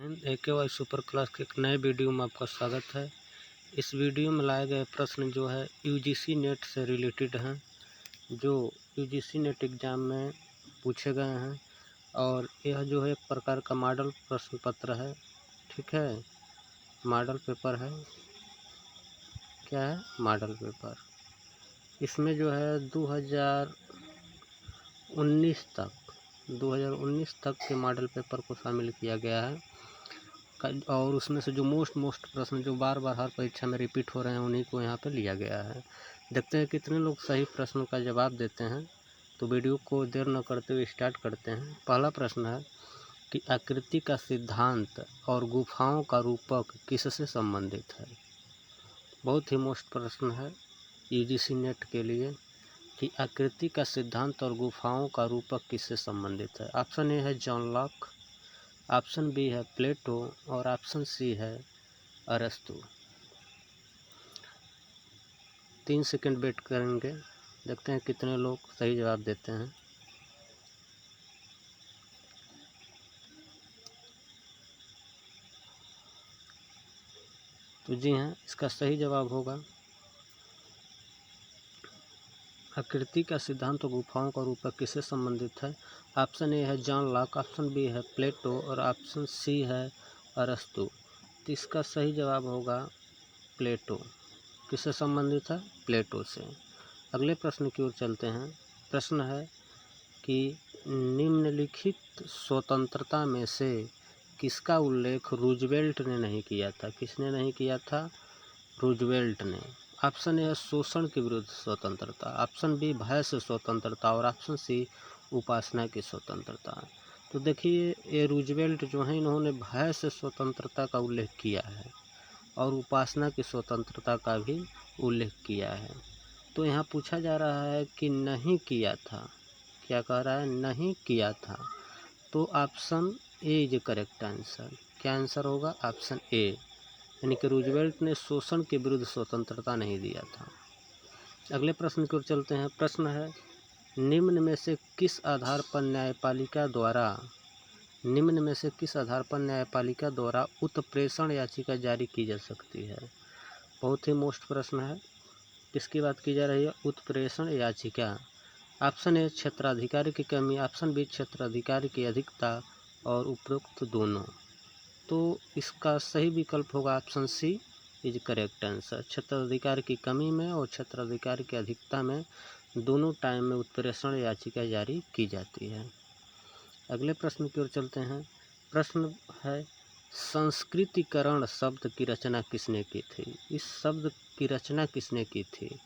Hind AKY super class के एक नए वीडियो में आपका स्वागत है। इस वीडियो में लाए गए प्रश्न जो है UGC नेट से रिलेटेड हैं, जो UGC नेट एग्ज़ाम में पूछे गए हैं और यह जो है एक प्रकार का मॉडल प्रश्न पत्र है। ठीक है, मॉडल पेपर है। क्या है? Model paper. इसमें जो है 2019 तक के मॉडल पेपर को शामिल किया गया है और उसमें से जो मोस्ट प्रश्न जो बार बार हर परीक्षा में रिपीट हो रहे हैं उन्हीं को यहाँ पे लिया गया है। देखते हैं कितने लोग सही प्रश्न का जवाब देते हैं। तो वीडियो को देर न करते हुए स्टार्ट करते हैं। पहला प्रश्न है कि आकृति का सिद्धांत और गुफाओं का रूपक किससे संबंधित है। बहुत ही मोस्ट प्रश्न है UGC नेट के लिए कि आकृति का सिद्धांत और गुफाओं का रूपक किससे संबंधित है। ऑप्शन ए है जॉन लॉक, ऑप्शन बी है प्लेटो और ऑप्शन सी है अरस्तु। 3 सेकंड वेट करेंगे, देखते हैं कितने लोग सही जवाब देते हैं। तो जी हाँ, इसका सही जवाब होगा आकृति का सिद्धांत और गुफाओं का रूपक किससे संबंधित है। ऑप्शन ए है जॉन लॉक, ऑप्शन बी है प्लेटो और ऑप्शन सी है अरस्तु। तो इसका सही जवाब होगा प्लेटो। किससे संबंधित है? प्लेटो से। अगले प्रश्न की ओर चलते हैं। प्रश्न है कि निम्नलिखित स्वतंत्रता में से किसका उल्लेख रूजवेल्ट ने नहीं किया था। किसने नहीं किया था? रूजवेल्ट ने। ऑप्शन ए है शोषण के विरुद्ध स्वतंत्रता, ऑप्शन बी भय से स्वतंत्रता और ऑप्शन सी उपासना की स्वतंत्रता। तो देखिए, ये रूजवेल्ट जो है इन्होंने भय से स्वतंत्रता का उल्लेख किया है और उपासना की स्वतंत्रता का भी उल्लेख किया है। तो यहाँ पूछा जा रहा है कि नहीं किया था। क्या कह रहा है? नहीं किया था। तो option A is correct answer. क्या आंसर होगा? ऑप्शन ए, यानी कि रूजवेल्ट ने शोषण के विरुद्ध स्वतंत्रता नहीं दिया था। अगले प्रश्न की ओर चलते हैं। प्रश्न है निम्न में से किस आधार पर न्यायपालिका द्वारा उत्प्रेषण याचिका जारी की जा सकती है। बहुत ही मोस्ट प्रश्न है। किसकी बात की जा रही है? उत्प्रेषण याचिका। ऑप्शन ए क्षेत्राधिकार की कमी, ऑप्शन बी क्षेत्राधिकार की अधिकता और उपरोक्त दोनों। तो इसका सही विकल्प होगा option C is correct answer. क्षेत्राधिकार की कमी में और क्षेत्राधिकार की अधिकता में दोनों टाइम में उत्प्रेषण याचिका जारी की जाती है। अगले प्रश्न की ओर चलते हैं। प्रश्न है संस्कृतिकरण शब्द की रचना किसने की थी। इस शब्द की रचना किसने की थी,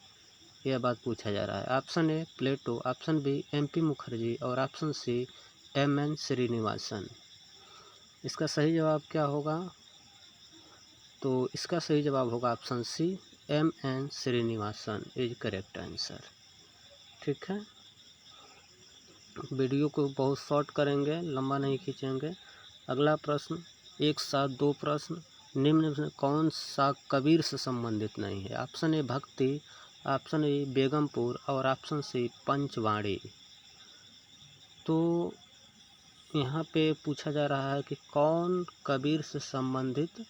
यह बात पूछा जा रहा है। Option A Plato, option B MP Mukherjee और ऑप्शन सी MN श्रीनिवासन। इसका सही जवाब क्या होगा? तो इसका सही जवाब होगा option C MN Srinivasan is correct answer. ठीक है, वीडियो को बहुत शॉर्ट करेंगे, लंबा नहीं खींचेंगे। अगला प्रश्न, एक साथ 2 प्रश्न। निम्न में कौन सा कबीर से संबंधित नहीं है। ऑप्शन ए भक्ति, ऑप्शन ए बेगमपुर और ऑप्शन सी पंचवाड़ी। तो यहाँ पे पूछा जा रहा है कि कौन कबीर से संबंधित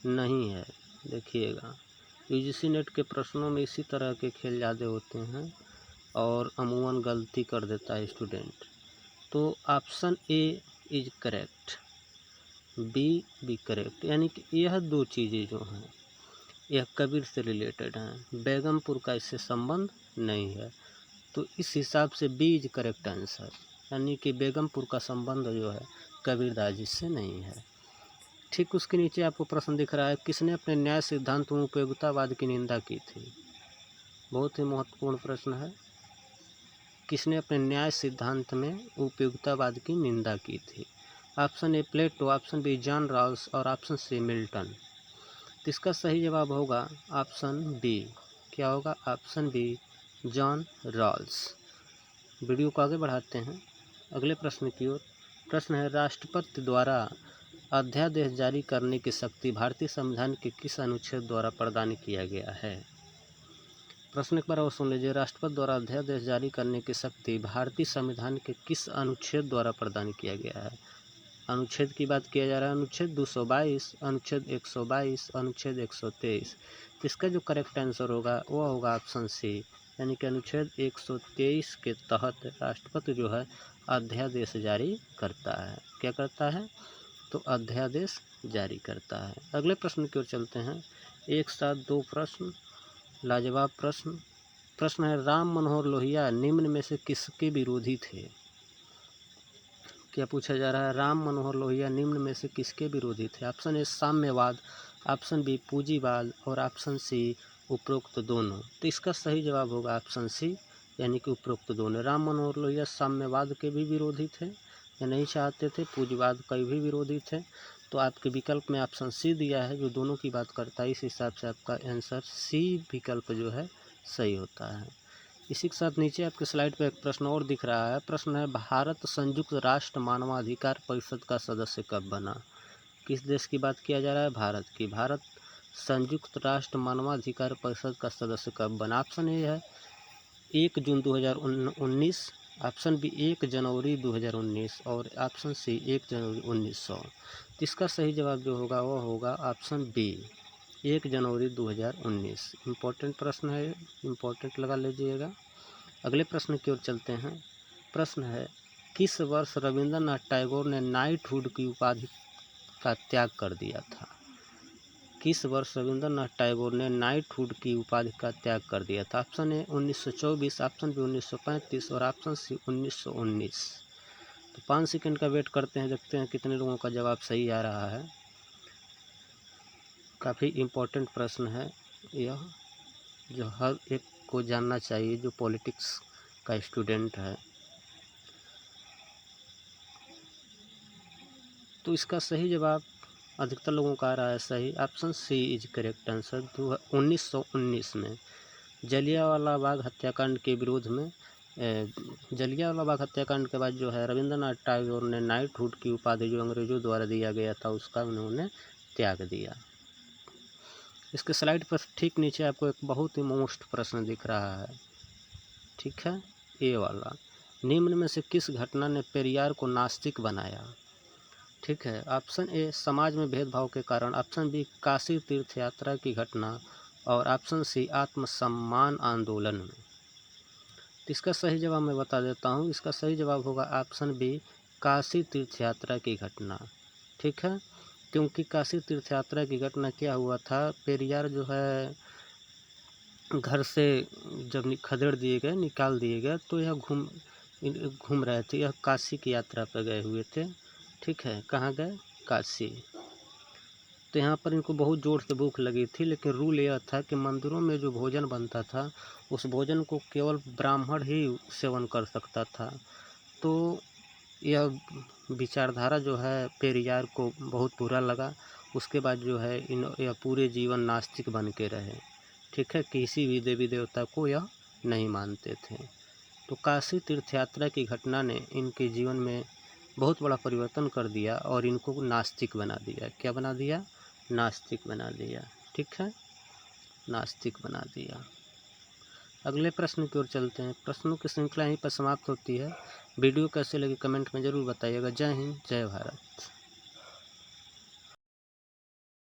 नहीं है। देखिएगा, UGC नेट के प्रश्नों में इसी तरह के खेल ज़्यादा होते हैं और अमूमन गलती कर देता है स्टूडेंट। तो option A is correct, B भी करेक्ट, यानी कि यह 2 चीज़ें जो हैं यह कबीर से रिलेटेड हैं। बेगमपुर का इससे संबंध नहीं है। तो इस हिसाब से बी इज करेक्ट आंसर, यानी कि बेगमपुर का संबंध जो है कबीरदास जी से नहीं है। ठीक उसके नीचे आपको प्रश्न दिख रहा है किसने अपने न्याय सिद्धांत में उपयोगितावाद की निंदा की थी। बहुत ही महत्वपूर्ण प्रश्न है। किसने अपने न्याय सिद्धांत में उपयोगितावाद की निंदा की थी। Option A Plato, option B John Rawls और ऑप्शन सी मिल्टन। तो इसका सही जवाब होगा ऑप्शन बी। क्या होगा? Option B John Rawls. Video को आगे बढ़ाते हैं अगले प्रश्न की ओर। प्रश्न है राष्ट्रपति द्वारा अध्यादेश जारी करने की शक्ति भारतीय संविधान के किस अनुच्छेद द्वारा प्रदान किया गया है। प्रश्न एक बार और सुन लीजिए। राष्ट्रपति द्वारा अध्यादेश जारी करने की शक्ति भारतीय संविधान के किस अनुच्छेद द्वारा प्रदान किया गया है। अनुच्छेद की बात किया जा रहा है, अनुच्छेद 222, अनुच्छेद 122, अनुच्छेद 123। तो इसका जो करेक्ट आंसर होगा वो होगा ऑप्शन सी, यानी कि अनुच्छेद 123 के तहत राष्ट्रपति जो है अध्यादेश जारी करता है। क्या करता है? तो अध्यादेश जारी करता है। अगले प्रश्न की ओर चलते हैं। एक साथ दो प्रश्न, लाजवाब प्रश्न। प्रश्न है, राम मनोहर लोहिया निम्न में से किसके विरोधी थे? क्या पूछा जा रहा है? राम मनोहर लोहिया निम्न में से किसके विरोधी थे? ऑप्शन ए साम्यवाद, ऑप्शन बी पूंजीवाद और ऑप्शन सी उपरोक्त दोनों। तो इसका सही जवाब होगा ऑप्शन सी, यानी कि उपरोक्त दोनों। राम मनोहर लोहिया साम्यवाद के भी विरोधी थे या नहीं चाहते थे, पूंजीवाद के भी विरोधी थे। तो आपके विकल्प में ऑप्शन सी दिया है जो दोनों की बात करता है, इस हिसाब से आपका आंसर सी विकल्प जो है सही होता है। इसी के साथ नीचे आपके स्लाइड पे एक प्रश्न और दिख रहा है। प्रश्न है, भारत संयुक्त राष्ट्र मानवाधिकार परिषद का सदस्य कब बना? किस देश की बात किया जा रहा है? भारत की। भारत संयुक्त राष्ट्र मानवाधिकार परिषद का सदस्य कब बना? ऑप्शन ए है 1 जून 2019, ऑप्शन बी 1 जनवरी 2019 और ऑप्शन सी 1 जनवरी 1900। इसका सही जवाब जो होगा वो होगा ऑप्शन बी 1 जनवरी 2019। इम्पोर्टेंट प्रश्न है, इम्पोर्टेंट लगा लीजिएगा। अगले प्रश्न की ओर चलते हैं। प्रश्न है, किस वर्ष रविंद्रनाथ टैगोर ने नाइटहुड की उपाधि का त्याग कर दिया था? किस वर्ष रविंद्रनाथ टैगोर ने नाइटहुड की उपाधि का त्याग कर दिया था? ऑप्शन ए 1924, ऑप्शन बी 1935 और ऑप्शन सी 1919। तो 5 सेकंड का वेट करते हैं, देखते हैं कितने लोगों का जवाब सही आ रहा है। काफ़ी इम्पोर्टेंट प्रश्न है यह, जो हर एक को जानना चाहिए जो पॉलिटिक्स का स्टूडेंट है। तो इसका सही जवाब अधिकतर लोगों का आ रहा है सही, option C is correct answer. 1919 में जलियांवाला बाग हत्याकांड के विरोध में जलियांवाला बाग हत्याकांड के बाद जो है रविंद्रनाथ टैगोर ने नाइटहुड की उपाधि जो अंग्रेजों द्वारा दिया गया था उसका उन्होंने त्याग दिया। इसके स्लाइड पर ठीक नीचे आपको एक बहुत ही मोस्ट प्रश्न दिख रहा है, ठीक है, ए वाला। निम्न में से किस घटना ने पेरियार को नास्तिक बनाया? ठीक है, ऑप्शन ए समाज में भेदभाव के कारण, ऑप्शन बी काशी तीर्थ यात्रा की घटना और ऑप्शन सी आत्मसम्मान आंदोलन में। तो इसका सही जवाब मैं बता देता हूँ। इसका सही जवाब होगा ऑप्शन बी काशी तीर्थ यात्रा की घटना। ठीक है, क्योंकि काशी तीर्थ यात्रा की घटना क्या हुआ था, पेरियार जो है घर से जब खदेड़ दिए गए, निकाल दिए गए, तो यह घूम रहे थे, यह काशी की यात्रा पर गए हुए थे। ठीक है, कहाँ गए? काशी। तो यहाँ पर इनको बहुत ज़ोर से भूख लगी थी, लेकिन रूल यह था कि मंदिरों में जो भोजन बनता था उस भोजन को केवल ब्राह्मण ही सेवन कर सकता था। तो यह विचारधारा जो है पेरियार को बहुत बुरा लगा। उसके बाद जो है यह पूरे जीवन नास्तिक बन के रहे। ठीक है, किसी भी देवी देवता को यह नहीं मानते थे। तो काशी तीर्थ यात्रा की घटना ने इनके जीवन में बहुत बड़ा परिवर्तन कर दिया और इनको नास्तिक बना दिया। क्या बना दिया? नास्तिक बना दिया। ठीक है, नास्तिक बना दिया। अगले प्रश्न की ओर चलते हैं। प्रश्नों की श्रृंखला यहीं पर समाप्त होती है। वीडियो कैसे लगी कमेंट में ज़रूर बताइएगा। जय हिंद, जय भारत।